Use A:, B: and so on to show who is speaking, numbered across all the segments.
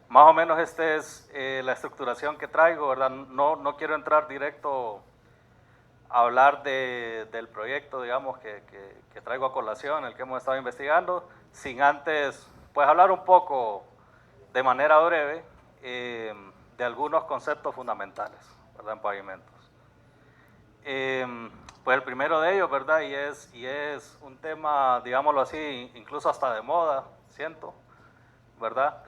A: Más o menos esta es la estructuración que traigo, ¿verdad? No quiero entrar directo a hablar del proyecto, digamos, que traigo a colación, el que hemos estado investigando, sin antes, pues, hablar un poco de manera breve de algunos conceptos fundamentales, ¿verdad?, en pavimentos. Pues el primero de ellos, ¿verdad? Y es un tema, digámoslo así, incluso hasta de moda, siento, ¿verdad?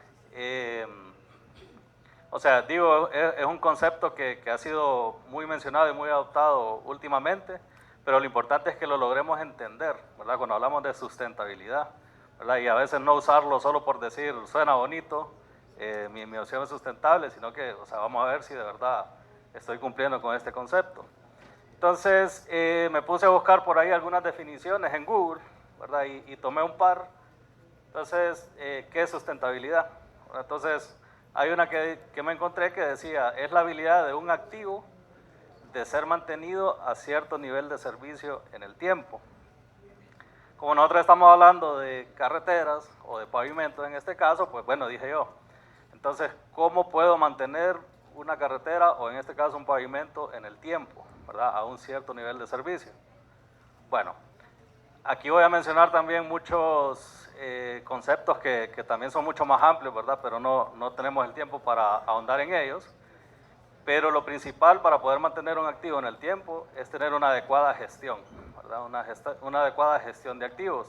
A: O sea, digo, es un concepto que ha sido muy mencionado y muy adoptado últimamente, pero lo importante es que lo logremos entender, ¿verdad? Cuando hablamos de sustentabilidad, ¿verdad? Y a veces no usarlo solo por decir, suena bonito, mi opción es sustentable, sino que, o sea, vamos a ver si de verdad estoy cumpliendo con este concepto. Entonces, me puse a buscar por ahí algunas definiciones en Google, ¿verdad? Y tomé un par. Entonces, ¿qué es sustentabilidad? Entonces, hay una que me encontré que decía, es la habilidad de un activo de ser mantenido a cierto nivel de servicio en el tiempo. Como nosotros estamos hablando de carreteras o de pavimentos en este caso, pues bueno, dije yo, entonces, ¿cómo puedo mantener una carretera o en este caso un pavimento en el tiempo, ¿verdad? A un cierto nivel de servicio. Bueno, aquí voy a mencionar también muchos conceptos que también son mucho más amplios, ¿verdad? Pero no tenemos el tiempo para ahondar en ellos. Pero lo principal para poder mantener un activo en el tiempo es tener una adecuada gestión, ¿verdad? Una adecuada gestión de activos.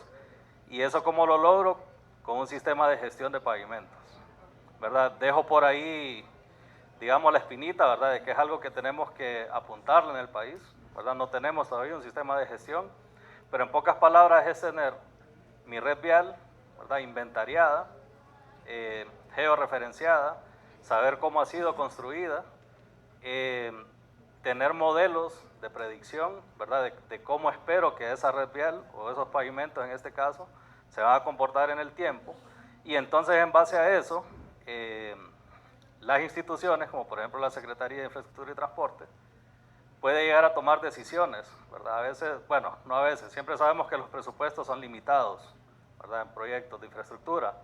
A: ¿Y eso cómo lo logro? Con un sistema de gestión de pavimentos, ¿verdad? Dejo por ahí, digamos, la espinita, ¿verdad? De que es algo que tenemos que apuntarle en el país, ¿verdad? No tenemos todavía un sistema de gestión, pero en pocas palabras es tener mi red vial, ¿verdad?, inventariada, georreferenciada, saber cómo ha sido construida, tener modelos de predicción, ¿verdad?, de cómo espero que esa red vial o esos pavimentos en este caso se van a comportar en el tiempo, y entonces en base a eso, las instituciones, como por ejemplo la Secretaría de Infraestructura y Transporte, puede llegar a tomar decisiones, ¿verdad? A veces, bueno, no a veces, siempre sabemos que los presupuestos son limitados, ¿verdad?, en proyectos de infraestructura.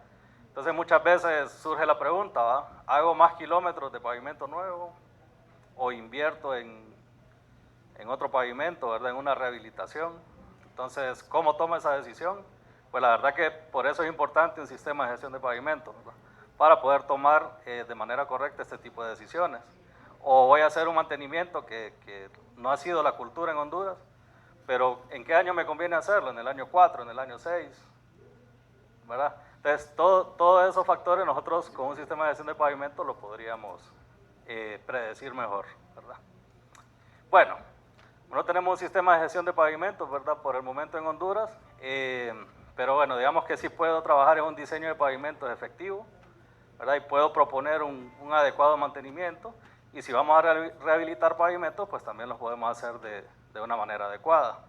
A: Entonces muchas veces surge la pregunta, ¿va? ¿Hago más kilómetros de pavimento nuevo o invierto en otro pavimento, ¿verdad?, en una rehabilitación? Entonces, ¿cómo tomo esa decisión? Pues la verdad que por eso es importante un sistema de gestión de pavimentos, ¿verdad?, para poder tomar de manera correcta este tipo de decisiones. O voy a hacer un mantenimiento que no ha sido la cultura en Honduras, pero ¿en qué año me conviene hacerlo? ¿En el año 4, en el año 6? ¿Verdad? Entonces, todos esos factores nosotros con un sistema de gestión de pavimento lo podríamos predecir mejor, ¿verdad? Bueno, no tenemos un sistema de gestión de pavimentos, ¿verdad?, por el momento en Honduras, pero bueno, digamos que sí puedo trabajar en un diseño de pavimentos efectivo, ¿verdad? Y puedo proponer un adecuado mantenimiento, y si vamos a rehabilitar pavimentos, pues también los podemos hacer de una manera adecuada.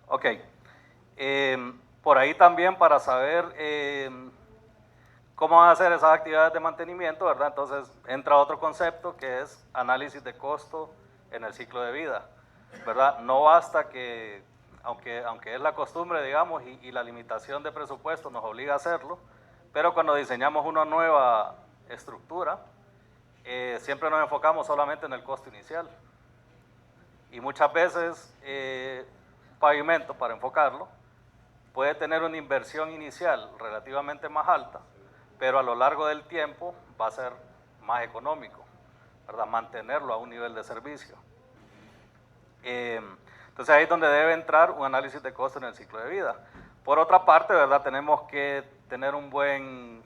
A: Ok, por ahí también para saber cómo van a hacer esas actividades de mantenimiento, ¿verdad? Entonces entra otro concepto que es análisis de costo en el ciclo de vida, ¿verdad? No basta que, aunque es la costumbre, digamos, y la limitación de presupuesto nos obliga a hacerlo, pero cuando diseñamos una nueva estructura, siempre nos enfocamos solamente en el costo inicial. Y muchas veces pavimento, para enfocarlo, puede tener una inversión inicial relativamente más alta, pero a lo largo del tiempo va a ser más económico, ¿verdad?, mantenerlo a un nivel de servicio. Entonces ahí es donde debe entrar un análisis de costo en el ciclo de vida. Por otra parte, ¿verdad?, tenemos que tener un buen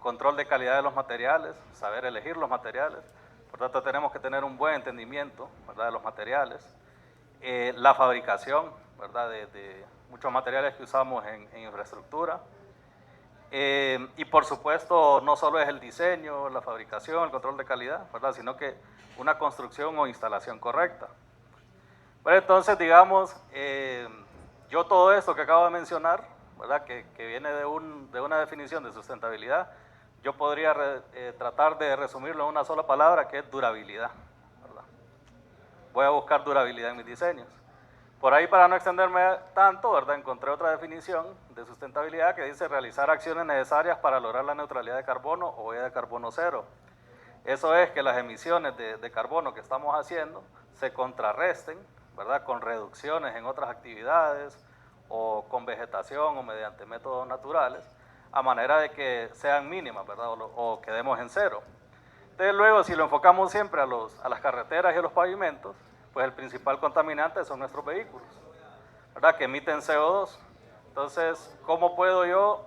A: control de calidad de los materiales, saber elegir los materiales. Por tanto, tenemos que tener un buen entendimiento, ¿verdad?, de los materiales. La fabricación, ¿verdad?, de muchos materiales que usamos en infraestructura. Y por supuesto, no solo es el diseño, la fabricación, el control de calidad, ¿verdad?, sino que una construcción o instalación correcta. Pero entonces, digamos, yo todo esto que acabo de mencionar, ¿verdad?, que viene de una definición de sustentabilidad, yo podría tratar de resumirlo en una sola palabra, que es durabilidad, ¿verdad? Voy a buscar durabilidad en mis diseños. Por ahí, para no extenderme tanto, ¿verdad?, encontré otra definición de sustentabilidad que dice realizar acciones necesarias para lograr la neutralidad de carbono o huella de carbono cero. Eso es que las emisiones de carbono que estamos haciendo se contrarresten, ¿verdad?, con reducciones en otras actividades o con vegetación o mediante métodos naturales, a manera de que sean mínimas, ¿verdad?, o quedemos en cero. Entonces luego, si lo enfocamos siempre a las carreteras y a los pavimentos, pues el principal contaminante son nuestros vehículos, ¿verdad?, que emiten CO2. Entonces, ¿cómo puedo yo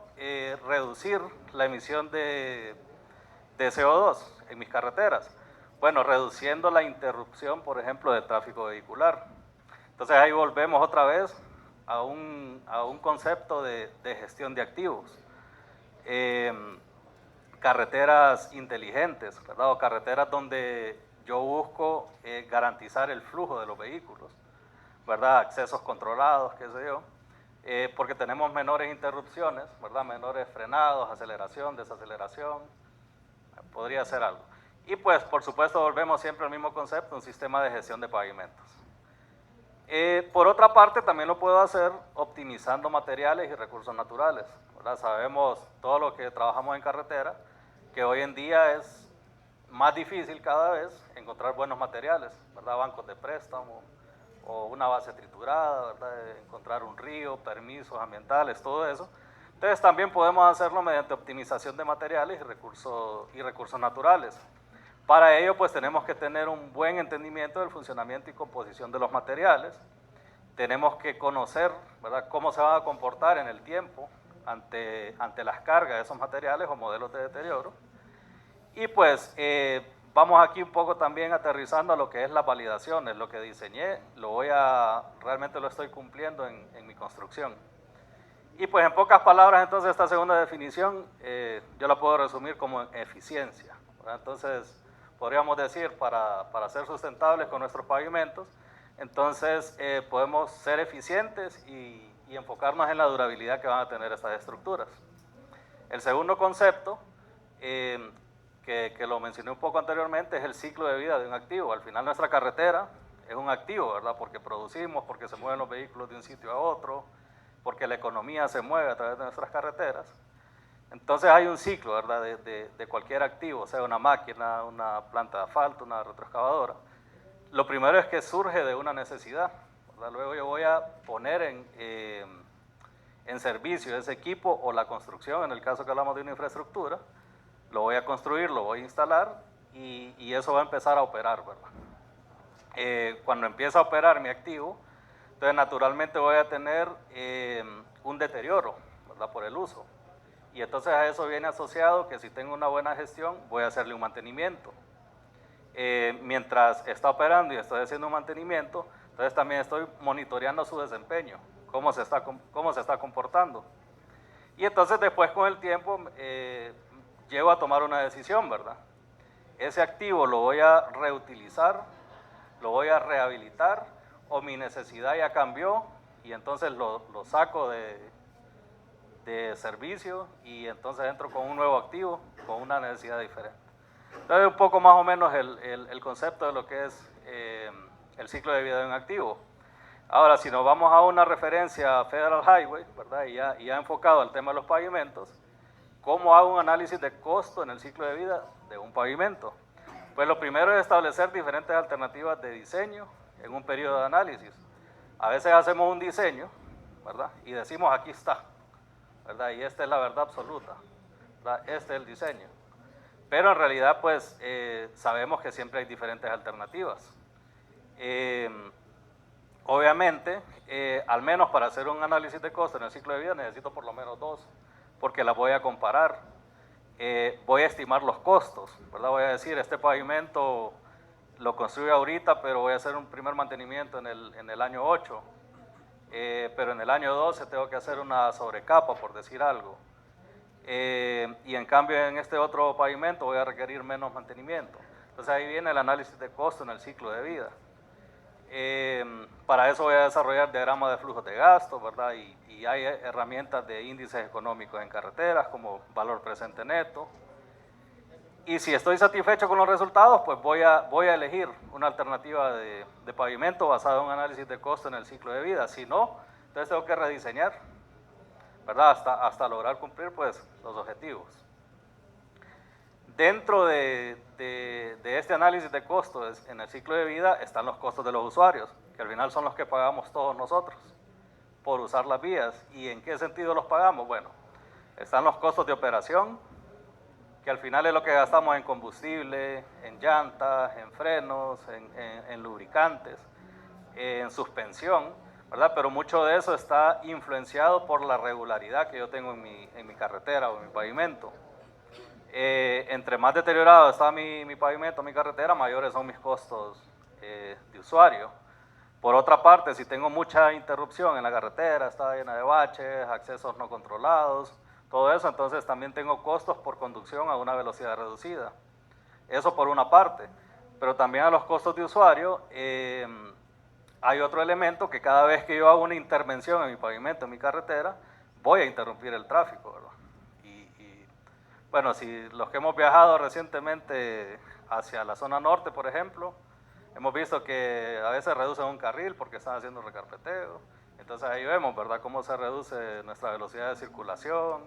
A: reducir la emisión de CO2 en mis carreteras? Bueno, reduciendo la interrupción, por ejemplo, del tráfico vehicular. Entonces ahí volvemos otra vez a un concepto de gestión de activos. Carreteras inteligentes, ¿verdad?, o carreteras donde yo busco garantizar el flujo de los vehículos, ¿verdad?, accesos controlados, qué sé yo, porque tenemos menores interrupciones, ¿verdad?, menores frenados, aceleración, desaceleración, podría ser algo. Y pues, por supuesto, volvemos siempre al mismo concepto, un sistema de gestión de pavimentos. Por otra parte, también lo puedo hacer optimizando materiales y recursos naturales, ¿verdad? Sabemos todo lo que trabajamos en carretera, que hoy en día es más difícil cada vez encontrar buenos materiales, ¿verdad? Bancos de préstamo o una base triturada, ¿verdad?, encontrar un río, permisos ambientales, todo eso. Entonces también podemos hacerlo mediante optimización de materiales y recursos naturales. Para ello, pues tenemos que tener un buen entendimiento del funcionamiento y composición de los materiales. Tenemos que conocer, ¿verdad?, cómo se van a comportar en el tiempo ante las cargas de esos materiales o modelos de deterioro. Y pues vamos aquí un poco también aterrizando a lo que es las validaciones. Lo que diseñé, realmente lo estoy cumpliendo en mi construcción. Y pues en pocas palabras, entonces, esta segunda definición yo la puedo resumir como eficiencia, ¿verdad? Entonces, podríamos decir, para ser sustentables con nuestros pavimentos, entonces podemos ser eficientes y enfocarnos en la durabilidad que van a tener estas estructuras. El segundo concepto, que lo mencioné un poco anteriormente, es el ciclo de vida de un activo. Al final nuestra carretera es un activo, ¿verdad?, porque producimos, porque se mueven los vehículos de un sitio a otro, porque la economía se mueve a través de nuestras carreteras. Entonces hay un ciclo, ¿verdad?, de cualquier activo, sea una máquina, una planta de asfalto, una retroexcavadora. Lo primero es que surge de una necesidad, ¿verdad? Luego yo voy a poner en servicio ese equipo o la construcción, en el caso que hablamos de una infraestructura, lo voy a construir, lo voy a instalar y eso va a empezar a operar, ¿verdad? Cuando empieza a operar mi activo, entonces naturalmente voy a tener un deterioro, ¿verdad?, por el uso. Y entonces a eso viene asociado que si tengo una buena gestión, voy a hacerle un mantenimiento. Mientras está operando y estoy haciendo un mantenimiento, entonces también estoy monitoreando su desempeño, cómo se está comportando. Y entonces después, con el tiempo, llego a tomar una decisión, ¿verdad? Ese activo lo voy a reutilizar, lo voy a rehabilitar, o mi necesidad ya cambió y entonces lo saco de servicio y entonces entro con un nuevo activo, con una necesidad diferente. Entonces, un poco más o menos el concepto de lo que es el ciclo de vida de un activo. Ahora, si nos vamos a una referencia Federal Highway, ¿verdad?, y ya enfocado al tema de los pavimentos, ¿cómo hago un análisis de costo en el ciclo de vida de un pavimento? Pues lo primero es establecer diferentes alternativas de diseño en un periodo de análisis. A veces hacemos un diseño, ¿verdad?, y decimos aquí está, ¿verdad?, y esta es la verdad absoluta, ¿verdad?, este es el diseño. Pero en realidad, pues, sabemos que siempre hay diferentes alternativas. Obviamente, al menos para hacer un análisis de costo en el ciclo de vida necesito por lo menos dos, porque las voy a comparar. Voy a estimar los costos, ¿verdad? Voy a decir, este pavimento lo construyo ahorita, pero voy a hacer un primer mantenimiento en el año 8, pero en el año 12 tengo que hacer una sobrecapa, por decir algo. Y en cambio en este otro pavimento voy a requerir menos mantenimiento. Entonces ahí viene el análisis de costo en el ciclo de vida. Para eso voy a desarrollar diagramas de flujos de gasto, ¿verdad? Y hay herramientas de índices económicos en carreteras como valor presente neto, Y si estoy satisfecho con los resultados, pues voy a elegir una alternativa de pavimento basada en un análisis de costo en el ciclo de vida. Si no, entonces tengo que rediseñar, ¿verdad? Hasta lograr cumplir pues, los objetivos. Dentro de este análisis de costos en el ciclo de vida están los costos de los usuarios, que al final son los que pagamos todos nosotros por usar las vías. ¿Y en qué sentido los pagamos? Bueno, están los costos de operación, que al final es lo que gastamos en combustible, en llantas, en frenos, en lubricantes, en suspensión, ¿verdad? Pero mucho de eso está influenciado por la regularidad que yo tengo en mi carretera o en mi pavimento. Entre más deteriorado está mi pavimento, mi carretera, mayores son mis costos de usuario. Por otra parte, si tengo mucha interrupción en la carretera, está llena de baches, accesos no controlados, todo eso, entonces también tengo costos por conducción a una velocidad reducida. Eso por una parte, pero también a los costos de usuario hay otro elemento que cada vez que yo hago una intervención en mi pavimento, en mi carretera, voy a interrumpir el tráfico, ¿verdad? Bueno, si los que hemos viajado recientemente hacia la zona norte, por ejemplo, hemos visto que a veces reducen un carril porque están haciendo recarpeteo. Entonces ahí vemos, ¿verdad?, cómo se reduce nuestra velocidad de circulación.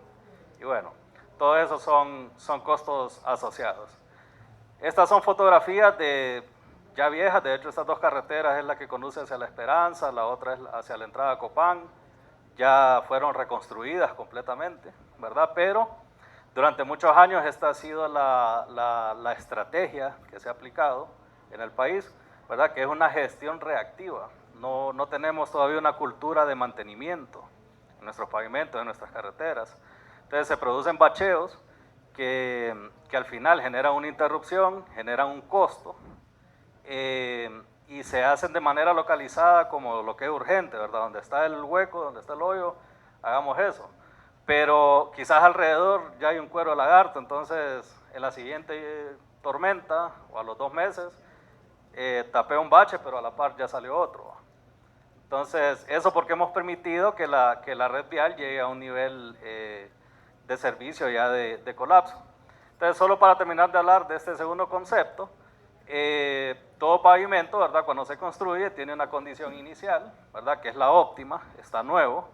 A: Y bueno, todo eso son costos asociados. Estas son fotografías ya viejas. De hecho, estas dos carreteras es la que conduce hacia La Esperanza, la otra es hacia la entrada a Copán. Ya fueron reconstruidas completamente, ¿verdad? Pero durante muchos años esta ha sido la estrategia que se ha aplicado en el país, ¿verdad?, que es una gestión reactiva. No tenemos todavía una cultura de mantenimiento en nuestros pavimentos, en nuestras carreteras. Entonces se producen bacheos que al final generan una interrupción, generan un costo y se hacen de manera localizada como lo que es urgente, ¿verdad? Donde está el hueco, donde está el hoyo, hagamos eso. Pero quizás alrededor ya hay un cuero de lagarto, entonces en la siguiente tormenta o a los 2 meses tapé un bache, pero a la par ya salió otro. Entonces, eso porque hemos permitido que la red vial llegue a un nivel de servicio ya de colapso. Entonces, solo para terminar de hablar de este segundo concepto, todo pavimento, ¿verdad?, cuando se construye tiene una condición inicial, ¿verdad?, que es la óptima, está nuevo,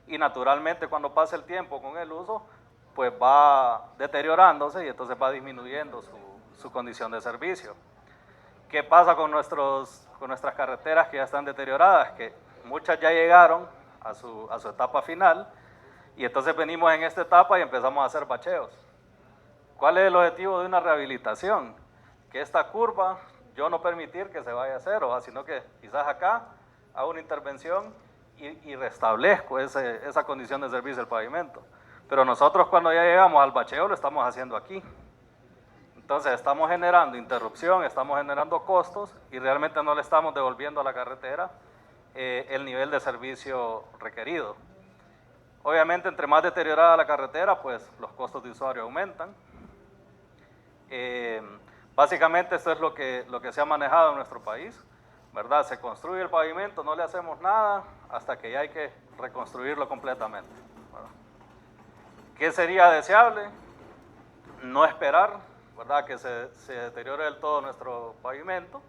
A: y naturalmente cuando pasa el tiempo con el uso, pues va deteriorándose y entonces va disminuyendo su condición de servicio. ¿Qué pasa con nuestras carreteras que ya están deterioradas? Que muchas ya llegaron a su etapa final y entonces venimos en esta etapa y empezamos a hacer bacheos. ¿Cuál es el objetivo de una rehabilitación? Que esta curva, yo no permitir que se vaya a cero, sino que quizás acá hago una intervención y restablezco esa condición de servicio del pavimento. Pero nosotros cuando ya llegamos al bacheo lo estamos haciendo aquí. Entonces estamos generando interrupción, estamos generando costos y realmente no le estamos devolviendo a la carretera el nivel de servicio requerido. Obviamente, entre más deteriorada la carretera, pues los costos de usuario aumentan. Básicamente esto es lo que se ha manejado en nuestro país, ¿verdad? Se construye el pavimento, no le hacemos nada hasta que ya hay que reconstruirlo completamente, ¿verdad? ¿Qué sería deseable? No esperar, ¿verdad?, que se deteriore del todo nuestro pavimento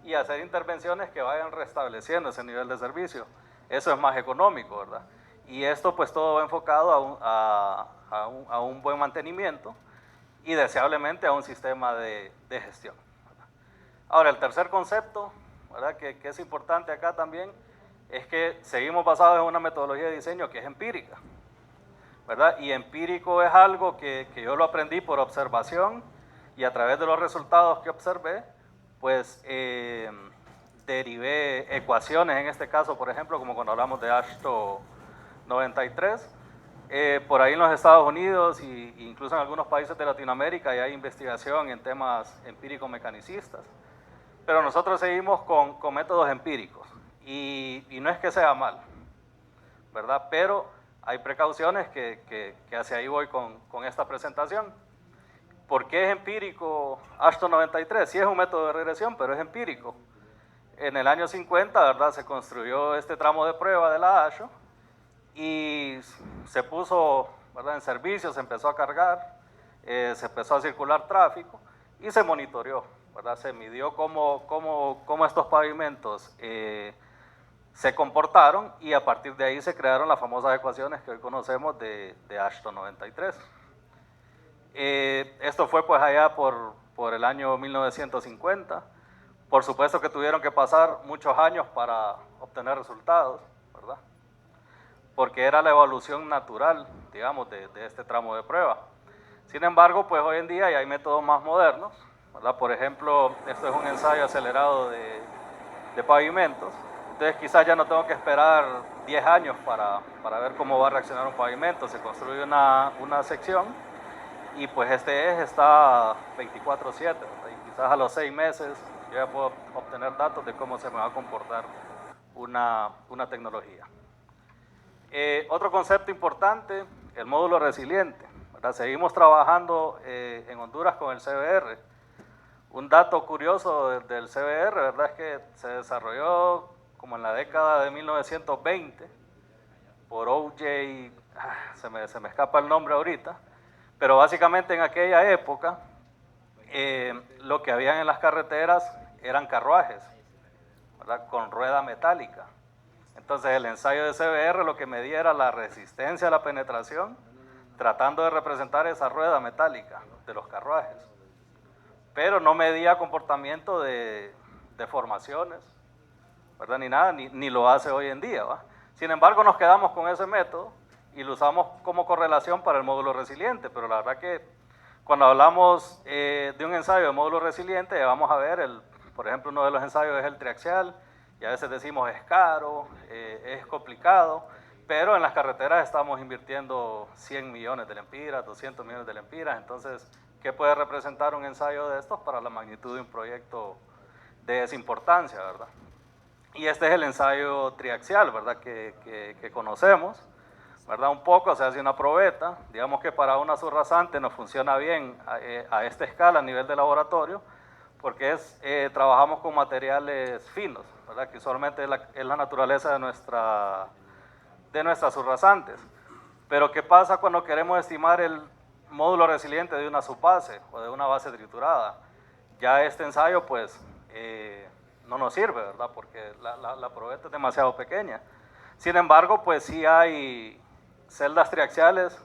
A: y hacer intervenciones que vayan restableciendo ese nivel de servicio. Eso es más económico, ¿verdad? Y esto pues todo va enfocado a un buen mantenimiento y deseablemente a un sistema de gestión, ¿verdad? Ahora, el tercer concepto, ¿verdad?, que es importante acá también, es que seguimos basados en una metodología de diseño que es empírica, ¿verdad? Y empírico es algo que yo lo aprendí por observación y a través de los resultados que observé, pues derivé ecuaciones, en este caso, por ejemplo, como cuando hablamos de AASHTO 93, por ahí en los Estados Unidos e incluso en algunos países de Latinoamérica ya hay investigación en temas empírico-mecanicistas, pero nosotros seguimos con métodos empíricos y no es que sea mal, ¿verdad? Pero hay precauciones que hacia ahí voy con esta presentación. ¿Por qué es empírico AASHTO 93? Sí es un método de regresión, pero es empírico. En el año 50, ¿verdad?, se construyó este tramo de prueba de la AASHTO y se puso, ¿verdad?, en servicio, se empezó a cargar se empezó a circular tráfico y se monitoreó, ¿verdad? Se midió cómo estos pavimentos se comportaron y a partir de ahí se crearon las famosas ecuaciones que hoy conocemos de Ashton 93. Esto fue pues allá por el año 1950. Por supuesto que tuvieron que pasar muchos años para obtener resultados, ¿verdad? Porque era la evolución natural, digamos, de este tramo de prueba. Sin embargo, pues hoy en día ya hay métodos más modernos, ¿verdad? Por ejemplo, esto es un ensayo acelerado de pavimentos. Entonces quizás ya no tengo que esperar 10 años para ver cómo va a reaccionar un pavimento. Se construye una sección y pues este eje está 24/7, y quizás a los 6 meses yo ya puedo obtener datos de cómo se me va a comportar una tecnología. Otro concepto importante, el módulo resiliente, ¿verdad? Seguimos trabajando en Honduras con el CBR. Un dato curioso del CBR, ¿verdad? Es que se desarrolló como en la década de 1920 por O.J., se me escapa el nombre ahorita, pero básicamente en aquella época lo que había en las carreteras eran carruajes, ¿verdad? Con rueda metálica. Entonces el ensayo de CBR lo que medía era la resistencia a la penetración, tratando de representar esa rueda metálica de los carruajes, pero no medía comportamiento de deformaciones, ¿verdad? Ni nada, ni lo hace hoy en día, ¿va? Sin embargo, nos quedamos con ese método y lo usamos como correlación para el módulo resiliente, pero la verdad que cuando hablamos de un ensayo de módulo resiliente, vamos a ver, por ejemplo, uno de los ensayos es el triaxial, y a veces decimos es caro, es complicado, pero en las carreteras estamos invirtiendo 100 millones de lempiras, 200 millones de lempiras, entonces, ¿qué puede representar un ensayo de estos para la magnitud de un proyecto de esa importancia, verdad? Y este es el ensayo triaxial, ¿verdad? Que conocemos, ¿verdad? Un poco se hace una probeta, digamos que para una subrasante nos funciona bien a esta escala a nivel de laboratorio, porque trabajamos con materiales finos, ¿verdad? Que usualmente es la naturaleza de nuestras subrasantes. Pero ¿qué pasa cuando queremos estimar el módulo resiliente de una subbase o de una base triturada? Ya este ensayo pues no nos sirve, ¿verdad? Porque la probeta es demasiado pequeña. Sin embargo, pues sí hay celdas triaxiales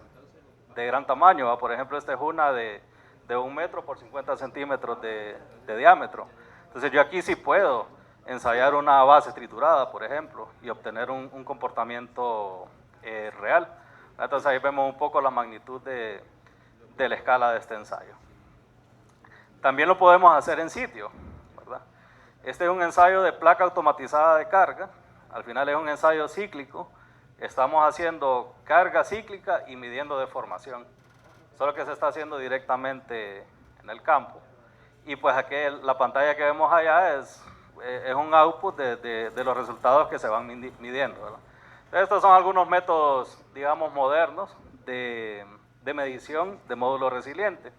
A: de gran tamaño, ¿va? Por ejemplo, esta es una de 1 metro por 50 centímetros de diámetro. Entonces yo aquí sí puedo ensayar una base triturada, por ejemplo, y obtener un comportamiento real. Entonces ahí vemos un poco la magnitud de la escala de este ensayo. También lo podemos hacer en sitio, ¿verdad? Este es un ensayo de placa automatizada de carga, al final es un ensayo cíclico, estamos haciendo carga cíclica y midiendo deformación, solo que se está haciendo directamente en el campo. Y pues aquí la pantalla que vemos allá es un output de los resultados que se van midiendo, ¿verdad? Estos son algunos métodos, digamos, modernos de medición de módulo resiliente.